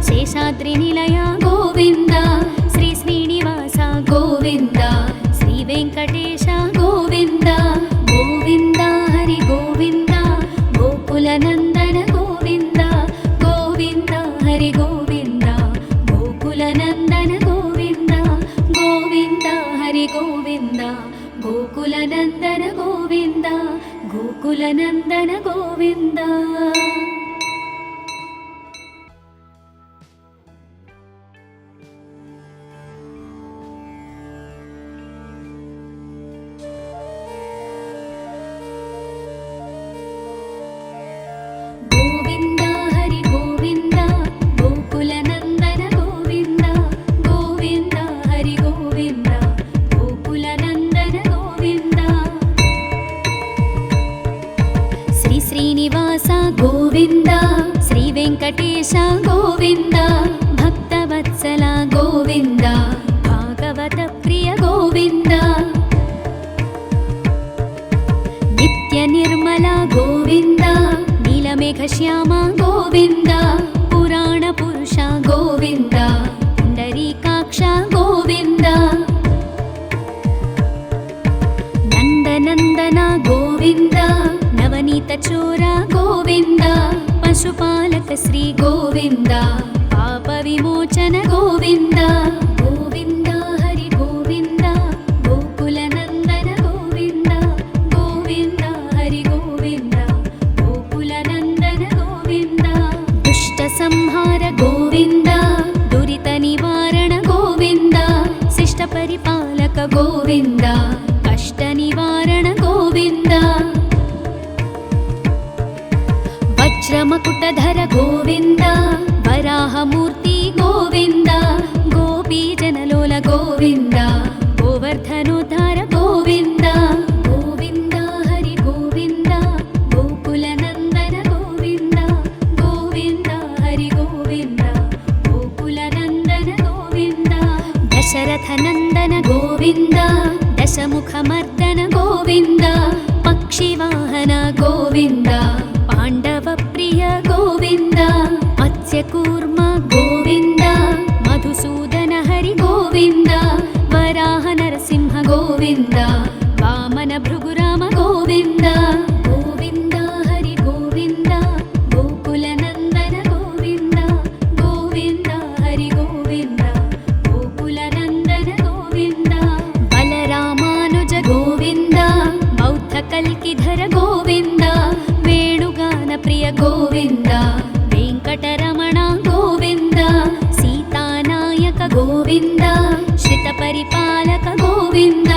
ಶೇಷಾದ್ರಿ ನಿಲಯ ಗೋವಿಂದ ಶ್ರೀ ಶ್ರೀನಿವಾಸ ಗೋವಿಂದ ಶ್ರೀ ವೆಂಕಟ గోవింద శ్రీ వెంకటేశ గోవింద భక్తవత్సల గోవింద భాగవత ప్రియ గోవింద నిత్య నిర్మల గోవింద నీలమేఘ శ్యామ గోవింద పురాణ పురుష గోవింద పుండరీకాక్ష గోవింద నందనందన గోవింద నవనీత చోర గోవింద పశుపాలక శ్రీ గోవింద పాప విమోచన గోవింద గోవింద హరి గోవింద గోకుల నందన గోవింద గోవింద హరి గోవింద గోకుల నందన గోవింద దుష్ట సంహార గోవింద దురిత నివారణ గోవింద శిష్ట పరిపాలక గోవింద కష్ట నివారణ గోవింద వజ్రమకుటధర గోవింద వరాహమూర్తి గోవింద గోపీజనలోల గోవింద గోవర్ధనోద్ధార గోవింద గోవింద హరి గోవింద గోకుల నందన గోవింద గోవింద హరి గోవింద గోకుల నందన గోవింద దశరథ నందన గోవింద దశముఖమర్దన గోవింద పక్షివాహన గోవింద పాండవ ప్రియ గోవింద మత్స్యకూర్మ గోవింద మధుసూదన హరి గోవింద వరాహ నరసింహ గోవింద వామన భృగురామ గోవింద గోవింద హరి గోవింద గోకుల నందన గోవింద గోవింద హరి గోవింద గోకుల నందన గోవింద బలరామానుజ గోవింద బౌద్ధ కల్కిధర గోవింద వేణుగాన ప్రియ గోవింద వెంకటరమణ గోవింద సీతానాయక గోవింద శ్రిత పరిపాలక గోవింద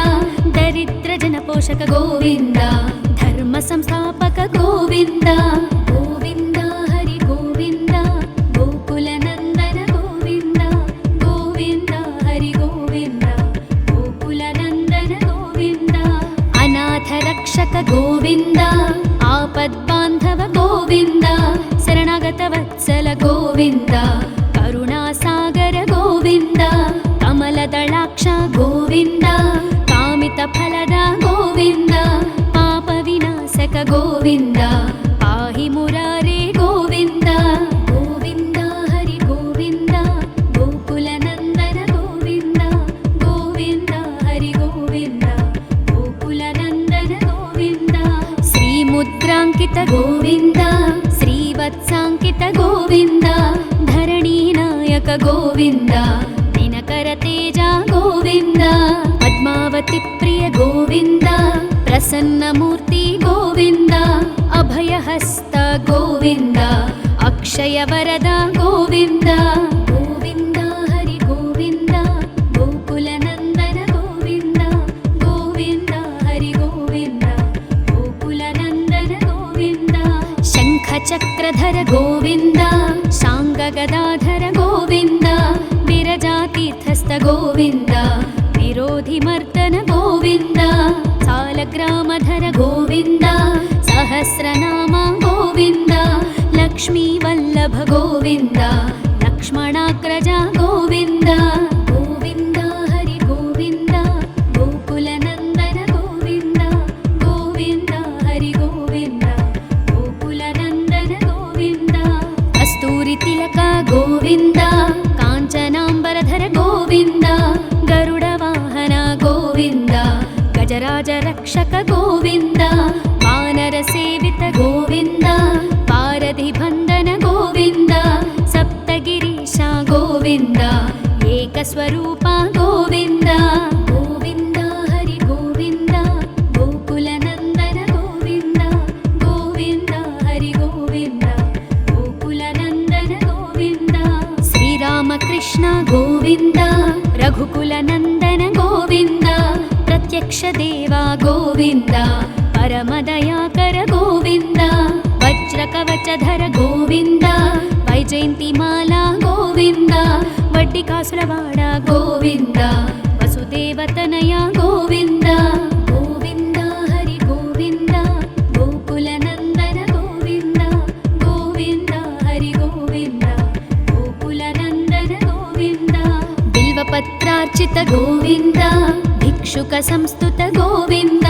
దరిద్ర జన పోషక గోవింద ధర్మ సంస్థాపక గోవింద గోవింద హరి గోవింద గోకుల నందన గోవింద గోవింద హరి గోవింద గోకుల నందన గోవింద అనాథ రక్షక గోవింద ఆపద్బాంధవ గోవింద శరణాగత వత్సల గోవింద కరుణాసాగర గోవింద కమలదళాక్ష గోవింద కామిత ఫలద గోవింద పాప వినాశక గోవింద పాహి మురారే గోవింద గోవింద హరి గోవింద గోకుల నందన గోవింద గోవింద హరి గోవింద గోకుల నందన గోవింద శ్రీముద్రాంకిత గోవింద శ్రీవత్సాంకిత గోవింద ధరణీనాయక గోవింద దినకర తేజ గోవింద పద్మావతి ప్రియ గోవింద ప్రసన్నమూర్తి గోవింద అభయహస్త గోవింద అక్షయ వరద గోవింద గోవింద హరి గోవింద గోకుల నందన గోవింద గోవింద హరి గోవింద గోకుల నందన గోవింద శంఖ చక్రధర గోవింద శాంగ గదాధర గోవింద విరజాతీర్థస్థ గోవింద విరోధి మర్దన గోవింద సాలగ్రామధర గోవింద సహస్రనామ గోవింద లక్ష్మీ వల్లభ గోవింద లక్ష్మణాగ్రజ గోవింద గోవింద హరి గోవింద గోకుల నందన గోవింద గోవింద హరి గోవింద గోకుల నందన గోవింద కస్తూరి తిలక గోవింద కాంచనాంబరధర గోవింద గరుడ వాహన గోవింద గజరాజ రక్షక గోవింద వానర సేవిత గోవింద పారధి బంధన గోవింద సప్తగిరీశ గోవింద ఏకస్వరూప గోవింద గోవింద హరి గోవింద గోకుల నందన గోవింద గోవింద హరి గోవింద గోకుల నందన గోవింద శ్రీరామకృష్ణ గోవింద రఘుకుల నందన గోవింద ప్రత్యక్ష దేవా గోవింద పరమదయాకర గోవింద వజ్ర కవచధర గోవింద వైజయంతిమాల గోవింద వడ్డి కాసులవాడ గోవింద వసుదేవతనయ గోవింద గోవింద హరి గోవింద గోకుల నందన గోవింద గోవింద भिक्षुकार्चित गोविन्द भिक्षुक संस्तुत गोविन्द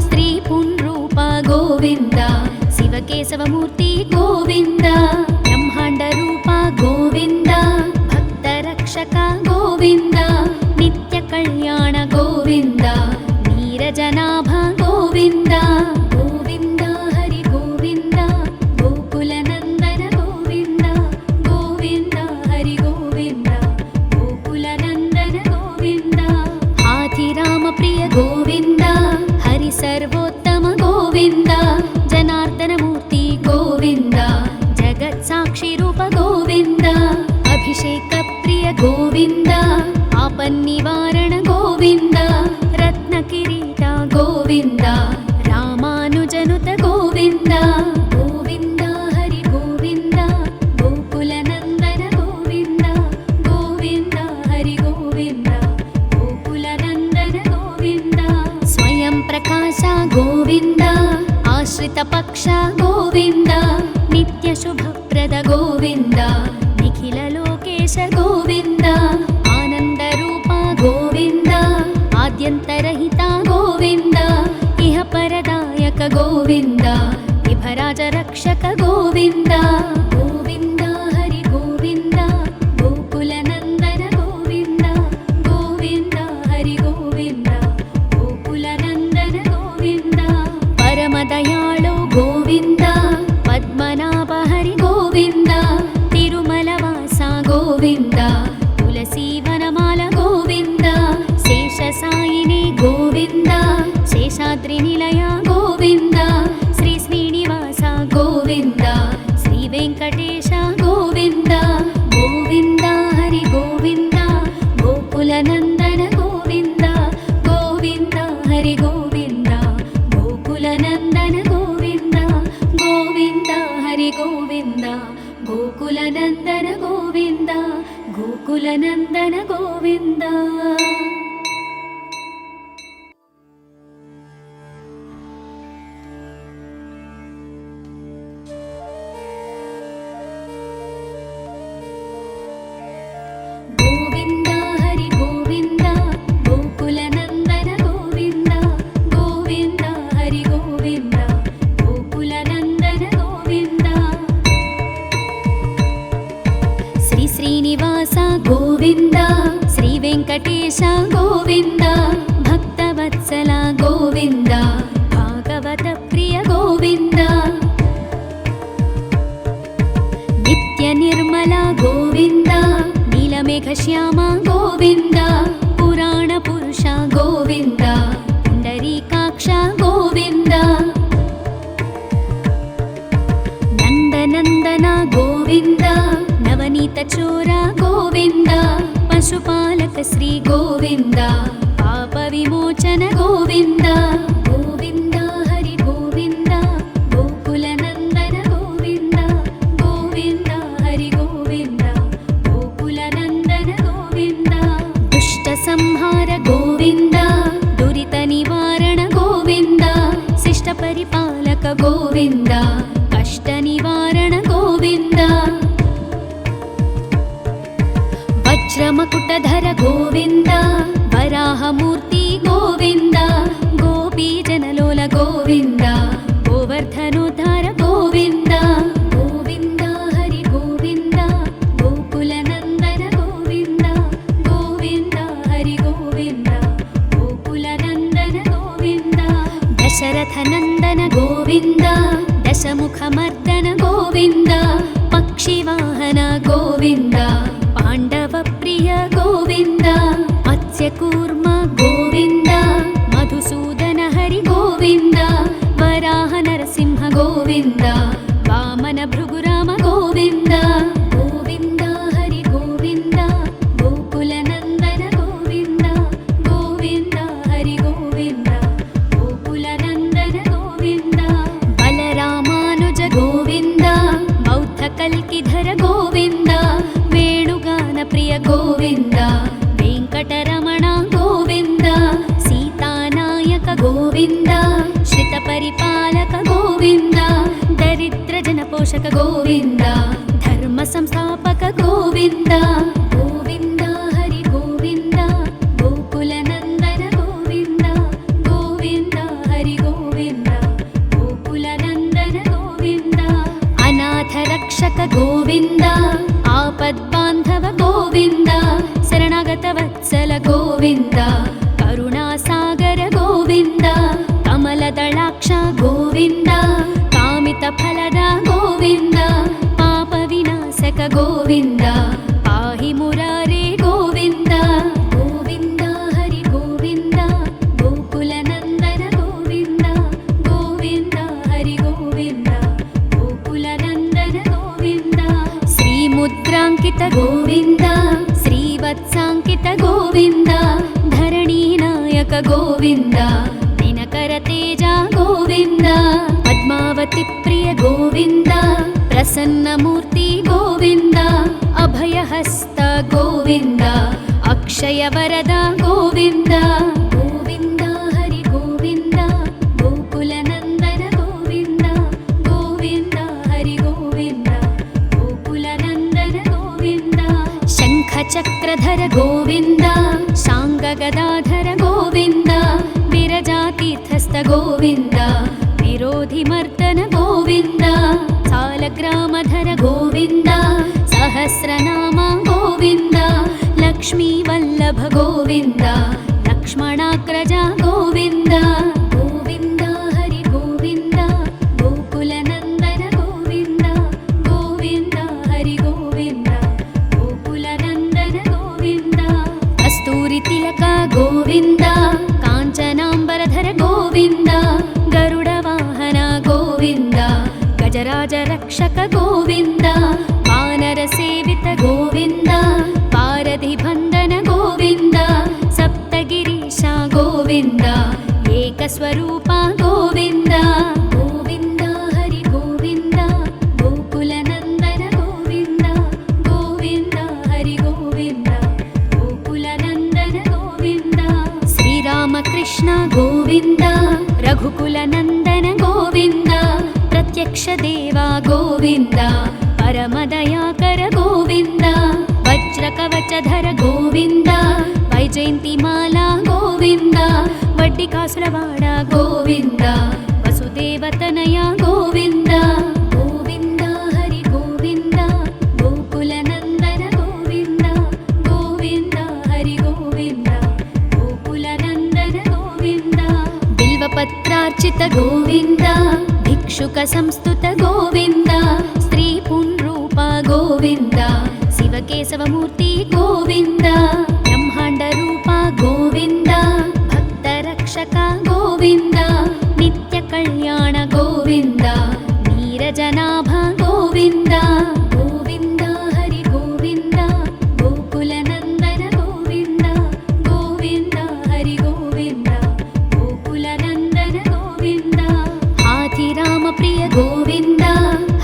स्त्री पुंरूप गोविन्द शिवकेशवमूर्ति गोविन्द ब्रह्माण्ड रूप गोविन्द भक्तरक्षक गोविन्द नित्य कल्याण गोविन्द नीरजनाभ गोविन्द गोविन्द हरि गोविन्द गोकुलनन्दन गोविन्द गोविन्द हरि गोविन्द गोकुलनन्दन गोविन्द हाथिराम प्रिय गोविन्द हरि सर्वोत्तम गोविन्द जनार्दन मूर्ति गोविन्द जगत्साक्षि रूप गोविन्द अभिषेक प्रिय गोविन्द आपन्निवारण गोविन्द रत्नकिरीट गोविन्द रामानुजनुत गोविन्द गोविन्द हरि गोविन्द गोकुलनन्दन गोविन्द गोविन्द हरि गोविन्द गोकुलनन्दन गोविन्द स्वयं प्रकाश गोविन्द आश्रित पक्ष गोविन्द नित्य शुभप्रद गोविन्द निखिल लोकेश गोविन्द आनन्द रूप गोविन्द आद्यन्तरहित गोविन्द इह परदायक गोविन्द विभराज रक्षक गोविन्द गोविन्द हरि गोविन्द गोकुलनन्दन गोविन्द गोविन्द हरि गोविन्द गोकुलनन्दन गोविन्द परमदयाळु गोविन्द पद्मनाभ हरि गोविन्द तिरुमलवास गोविन्द तुलसीवनमाल गोविन्द शेषसायिनी गोविन्द शेषाद्रिनिलय गोविन्द श्री श्रीनिवास गोविन्द श्री वेङ्कटेश गोविन्द गोविन्द हरि गोविन्द गोकुलनन्दन गोविन्द गोविन्द हरि गोविन्द गोकुलनन्दन गोविन्द गोविन्द हरि गोविन्द गोकुलनन्दन गोविन्द गोकुलनन्दन गोविन्द गोविन्द हरि गोविन्द गोकुलनन्दन गोविन्द गोविन्द हरि गोविन्द गोकुलनन्दन गोविन्द श्री श्रीनिवास गोविन्द श्री वेङ्कटेश गोविन्द भक्तवत्सल गोविन्द भागवत प्रिय गोविन्द नित्य निर्मल गोविन्द नीलमेघश्याम गोविन्द पुराण पुरुष गोविन्द पुण्डरीकाक्ष गोविन्द नन्दनन्दन गोविन्द नवनीत चोर गोविन्द पशुपालक श्री गोविन्द पाप विमोचन गोविन्द गोविन्द हरि गोविन्द गोकुलनन्दन गोविन्द गोविन्द हरि गोविन्द गोकुलनन्दन गोविन्द दुष्ट संहार गोविन्द दुरित निवारण गोविन्द शिष्ट परिपालक गोविन्द कष्ट निवारण गोविन्द वज्रमकुटधर गोविन्द वराहमूर्ति गोविन्द गोपीजनलोल गोविन्द गोवर्धनोद्धार गोविन्द गोविन्द हरि गोविन्द गोकुलनन्दन गोविन्द गोविन्द हरि गोविन्द गोकुलनन्दन गोविन्द दशरथनन्दन गोविन्द दशमुखमर्दन गोविन्द पक्षिवाहन गोविन्द पाण्डव प्रिय गोविन्द मत्स्यकूर्म गोविन्द मधुसूदन हरि गोविन्द वराह नरसिंह गोविन्द वामन भृगुराम गोविन्द गोविन्द हरि गोविन्द गोकुलनन्दन गोविन्द गोविन्द हरि गोविन्द गोकुलनन्दन गोविन्द बलरामानुज गोविन्द बौद्धकल्किधर गोविन्द वेणुगान प्रिय गोविन्द वेङ्कटरमण गोविन्द सीतानायक गोविन्द श्रितपरिपालक गोविन्द दरिद्रजनपोषक गोविन्द धर्म संस्थापक गोविन्द गोविन्द हरि गोविन्द ಗೋವಿಂದ ಆಪದ್ಬಾಂಧವ ಗೋವಿಂದ ಶರಣಾಗತ ವತ್ಸಲ ಗೋವಿಂದ ಕರುಣಾಸಾಗರ ಗೋವಿಂದ ಕಮಲದಳಾಕ್ಷ ಗೋವಿಂದ ಕಾಮಿತ ಫಲದ ಗೋವಿಂದ ಪಾಪ ವಿನಾಶಕ ಗೋವಿಂದ ಪಾಹಿ ಮುರಾರೇ ಗೋವಿಂದ ಗೋವಿಂದ ಹರಿ ಗೋವಿಂದ ಗೋಕುಲ ನಂದನ ಗೋವಿಂದ ಗೋವಿಂದ ಹರಿ ಗೋವಿಂದ ಗೋಕುಲ ನಂದನ ಗೋವಿಂದ ಶ್ರೀ ಮುದ್ರಾಂಕಿತ ಗೋವಿಂದ ಶ್ರೀವತ್ಸಾಂಕಿತ ಗೋವಿಂದ ಧರಣಿ ನಾಯಕ ಗೋವಿಂದ ದಿನಕರ ತೇಜ ಗೋವಿಂದ ಪದ್ಮಾವತಿ ಪ್ರಿಯ ಗೋವಿಂದ ಪ್ರಸನ್ನ ಮೂರ್ತಿ ಗೋವಿಂದ ಅಭಯಹಸ್ತ ಗೋವಿಂದ ಅಕ್ಷಯ ವರದ ಗೋವಿಂದ ಗೋವಿಂದ ಹರಿ ಗೋವಿಂದ ಗೋಕುಲ ನಂದನ ಗೋವಿಂದ ಗೋವಿಂದ ಹರಿ ಗೋವಿಂದ ಗೋಕುಲ ನಂದನ ಗೋವಿಂದ ಶಂಖ ಚಕ್ರಧರ ಗೋವಿಂದ ಶಾಂಗ ಗದಾಧರ ಗೋವಿಂದ ವಿರಜಾತೀರ್ಥಸ್ಥ ಗೋವಿಂದ ವಿರೋಧಿ ಮರ್ದನ ಗೋವಿಂದ ಸಾಲಗ್ರಾಮಧರ ಗೋವಿಂದ ಸಹಸ್ರನಾಮ ಗೋವಿಂದ ಲಕ್ಷ್ಮೀ ವಲ್ಲಭ ಗೋವಿಂದ ಲಕ್ಷ್ಮಣಾಗ್ರಜ ಗೋವಿಂದ ಗೋವಿಂದ ಹರಿ ಗೋವಿಂದ ಗೋಕುಲ ನಂದನ ಗೋವಿಂದ ಗೋವಿಂದ ಹರಿ ಗೋವಿಂದ ಗೋಕುಲ ನಂದನ ಗೋವಿಂದ ಕಸ್ತೂರಿ ತಿಲಕ ಗೋವಿಂದ ಕಾಂಚನಾಂಬರಧರ ಗೋವಿಂದ ಗರುಡ ವಾಹನ ಗೋವಿಂದ ಗಜರಾಜ ರಕ್ಷಕ ಗೋವಿಂದ ವಾನರ ಸೇವಿತ ಗೋವಿಂದ ಪಾರಧಿ ಬಂಧನ ಗೋವಿಂದ ಸಪ್ತಗಿರೀಶ ಗೋವಿಂದ ಏಕಸ್ವರೂಪ ಗೋವಿಂದ ಗೋವಿಂದ ಹರಿ ಗೋವಿಂದ ಗೋಕುಲ ನಂದನ ಗೋವಿಂದ ಗೋವಿಂದ ಹರಿ ಗೋವಿಂದ ಗೋಕುಲ ನಂದನ ಗೋವಿಂದ ಶ್ರೀರಾಮಕೃಷ್ಣ ಗೋವಿಂದ ರಘುಕುಲ ನಂದನ ಗೋವಿಂದ ಪ್ರತ್ಯಕ್ಷ ದೇವ ಗೋವಿಂದ ಪರಮದಯಾಕರ ಗೋವಿಂದ ವಜ್ರ ಕವಚಧರ ಗೋವಿಂದ ವೈಜಯಂತಿ ಮಾಲಾ ಗೋವಿಂದ ವಡ್ಡಿ ಕಾಸುರವಾಡ ಗೋವಿಂದ ವಸುದೇವತನಯ ಗೋವಿಂದ ಗೋವಿಂದ ಹರಿ ಗೋವಿಂದ ಗೋಕುಲ ನಂದನ ಗೋವಿಂದ ಗೋವಿಂದ ಹರಿ ಗೋವಿಂದ ಗೋಕುಲ ನಂದನ ಗೋವಿಂದ ಬಿಲ್ವಪತ್ರಾರ್ಚಿತ ಗೋವಿಂದ ಭಿಕ್ಷುಕ ಸಂಸ್ತುತ ಗೋವಿಂದ ಸ್ತ್ರೀ ಪುಂರೂಪ ಗೋವಿಂದ ಶಿವಕೇಶವ ಮೂರ್ತಿ ಗೋವಿಂದ ಬ್ರಹ್ಮಾಂಡ ರೂಪ ಗೋವಿಂದ ಭಕ್ತ ರಕ್ಷಕ ಗೋವಿಂದ ನಿತ್ಯ ಕಲ್ಯಾಣ ಗೋವಿಂದ ನೀರಜನಾಭ ಗೋವಿಂದ ಗೋವಿಂದ ಹರಿ ಗೋವಿಂದ ಗೋಕುಲ ನಂದನ ಗೋವಿಂದ ಗೋವಿಂದ ಹರಿ ಗೋವಿಂದ ಗೋಕುಲ ನಂದನ ಗೋವಿಂದ ಹಾಥಿರಾಮ ಪ್ರಿಯ ಗೋವಿಂದ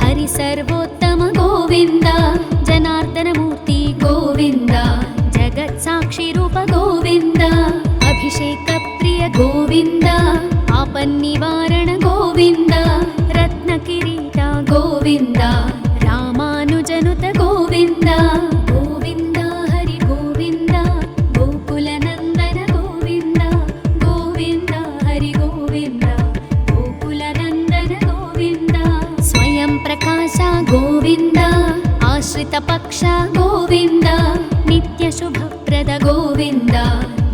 ಹರಿ ಸರ್ವೋತ್ತಮ ಗೋವಿಂದ ಜನಾರ್ದನ ಮೂರ್ತಿ ಗೋವಿಂದ ಜಗತ್ ಸಾಕ್ಷಿ ರೂಪ ಗೋವಿಂದ ಅಭಿಷೇಕ ಪ್ರಿಯ ಗೋವಿಂದ ಆಪನ್ನಿವಾರಣ ಗೋವಿಂದ ರತ್ನ ಕಿರೀಟ ಗೋವಿಂದ ರಾಮಾನುಜನುತ ಗೋವಿಂದ ಗೋವಿಂದ ಹರಿ ಗೋವಿಂದ ಗೋಕುಲ ನಂದನ ಗೋವಿಂದ ಗೋವಿಂದ ಹರಿ ಗೋವಿಂದ ಗೋಕುಲ ನಂದನ ಗೋವಿಂದ ಸ್ವಯಂ ಪ್ರಕಾಶ ಗೋವಿಂದ ಆಶ್ರಿತ ಪಕ್ಷ ಗೋವಿಂದ ನಿತ್ಯ ಶುಭಪ್ರದ ಗೋವಿಂದ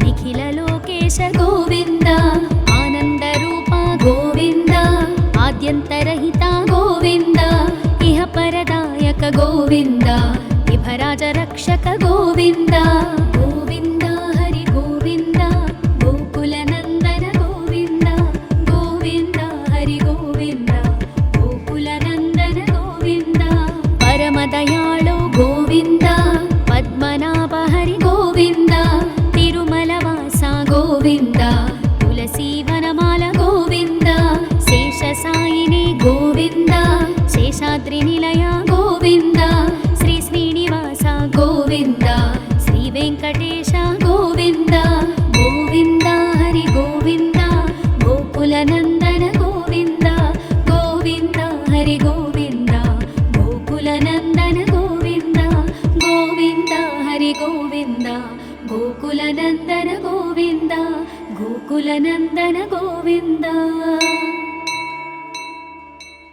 ನಿಖಿಲ ಲೋಕೇಶ ಗೋವಿಂದ ಆನಂದ ರೂಪ ಗೋವಿಂದ ಆದ್ಯಂತರಹಿತ ಗೋವಿಂದ ಇಹ ಪರದಾಯಕ ಗೋವಿಂದ ಇಭರಾಜ ರಕ್ಷಕ ಗೋವಿಂದ ಗೋವಿಂದ ಹರಿ ಗೋವಿಂದ ಗೋಕುಲ ನಂದನ ಗೋವಿಂದ ಗೋವಿಂದ ಹರಿ ಗೋವಿಂದ ಗೋಕುಲ ನಂದನ ಗೋವಿಂದ ಪರಮ ದಯಾಳು ಗೋವಿಂದ ಪದ್ಮನಾಭ ಹರಿ ಗೋವಿಂದ ತಿರುಮಲ ವಾಸ ಗೋವಿಂದ ತುಳಸಿ ವನಮಾಲ ಗೋವಿಂದ ಶೇಷ ಸಾಯಿನಿ ಗೋವಿಂದ ಶೇಷಾದ್ರಿ ನಿಲಯ ಗೋವಿಂದ ಶ್ರೀ ಶ್ರೀನಿವಾಸ ಗೋವಿಂದ ಶ್ರೀ ವೆಂಕಟೇಶ ಗೋವಿಂದ ಗೋವಿಂದ ಹರಿ ಗೋವಿಂದ ಗೋಕುಲ ನಂದನ ಗೋವಿಂದ ಗೋವಿಂದ ಹರಿ ಗೋವಿಂದ ಗೋಕುಲ ನಂದನ ಗೋವಿಂದ ಗೋವಿಂದ ಹರಿ ಗೋವಿಂದ ಗೋಕುಲ ನಂದನ ಗೋವಿಂದ ಗೋಕುಲ ನಂದನ ಗೋವಿಂದ.